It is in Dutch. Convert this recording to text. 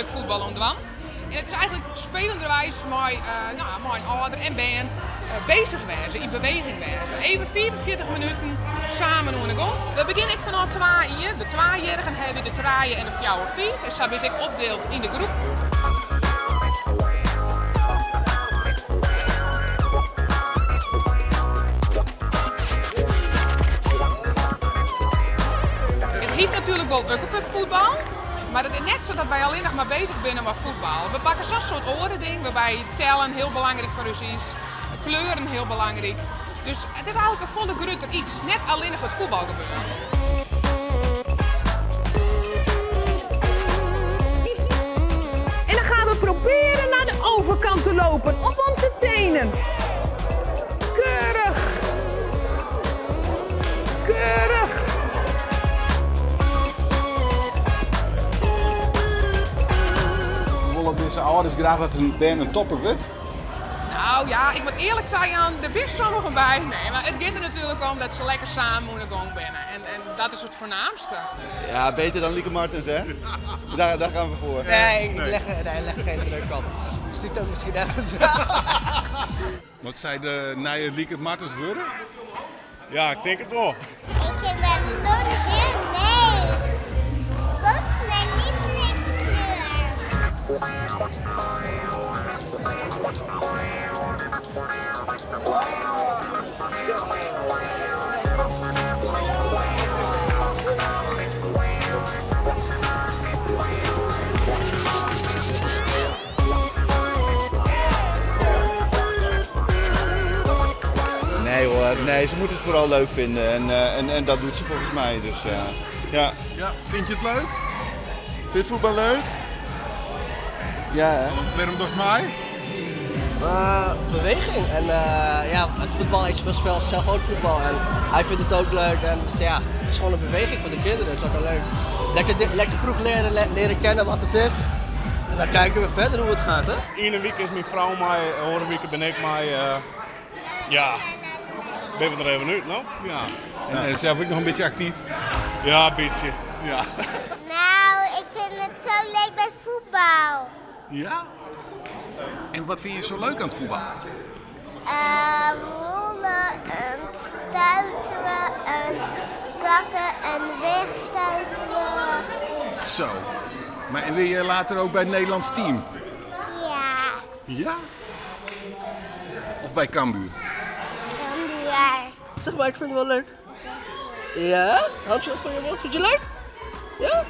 Voetbal omdwan. En het is eigenlijk spelenderwijs met een ouder en band bezig wezen, in beweging wezen. Even 44 minuten samen aan de gang. We beginnen ik vanaf 2 uur. De 2-jarigen hebben de 3 en de 4 of 5. En zo is ik opdeeld in de groep. Het heet natuurlijk wel voetbal. Maar het is net zo dat wij alleen nog maar bezig zijn met voetbal. We pakken zo'n soort oren-ding waarbij tellen heel belangrijk voor ons is. Kleuren heel belangrijk. Dus het is eigenlijk een volle grutter iets. Net alleen nog het voetbal gebeuren. En dan gaan we proberen naar de overkant te lopen. Op onze tenen. Keurig. Keurig. Deze ouders graag dat hun band een topper wordt? Nou ja, ik moet eerlijk zeggen, er is sommigen bij. Nee, maar het gaat er natuurlijk om dat ze lekker samen aan de gang zijn. En dat is het voornaamste. Ja, beter dan Lieke Martens, hè? Daar gaan we voor. Nee, ik leg geen druk op. Stuurt ook misschien ergens. Wat zij de nieuwe Lieke Martens worden? Ja, ik denk het wel. Ik vind wel leuk, nee. Rood is mijn lievelingskleur. Nee hoor, nee, ze moet het vooral leuk vinden en dat doet ze volgens mij. Dus ja. Ja, vind je het leuk? Vind je het voetbal leuk? Ja, hè? Waarom dacht mij? Beweging. En ja, het voetbal, ik speel zelf ook voetbal. En hij vindt het ook leuk. En dus ja, het is gewoon een beweging voor de kinderen. Het is ook wel leuk. Lekker vroeg leren kennen wat het is. En dan kijken we verder hoe het gaat, hè? Ene week is mijn vrouw mij, andere week ben ik mij. Ja, ben we er even uit, nou? Ja. En zelf ook nog een beetje actief? Ja, een beetje. Ja. Nou, ik vind het zo leuk bij voetbal. Ja? En wat vind je zo leuk aan het voetbal? Rollen en stuiteren en pakken en wegstuiteren. Zo. Maar en wil je later ook bij het Nederlands team? Ja, Ja? Of bij Cambuur? Cambuur. Zeg maar, ik vind het wel leuk. Ja? Handje op van je mond. Vind je leuk? Ja?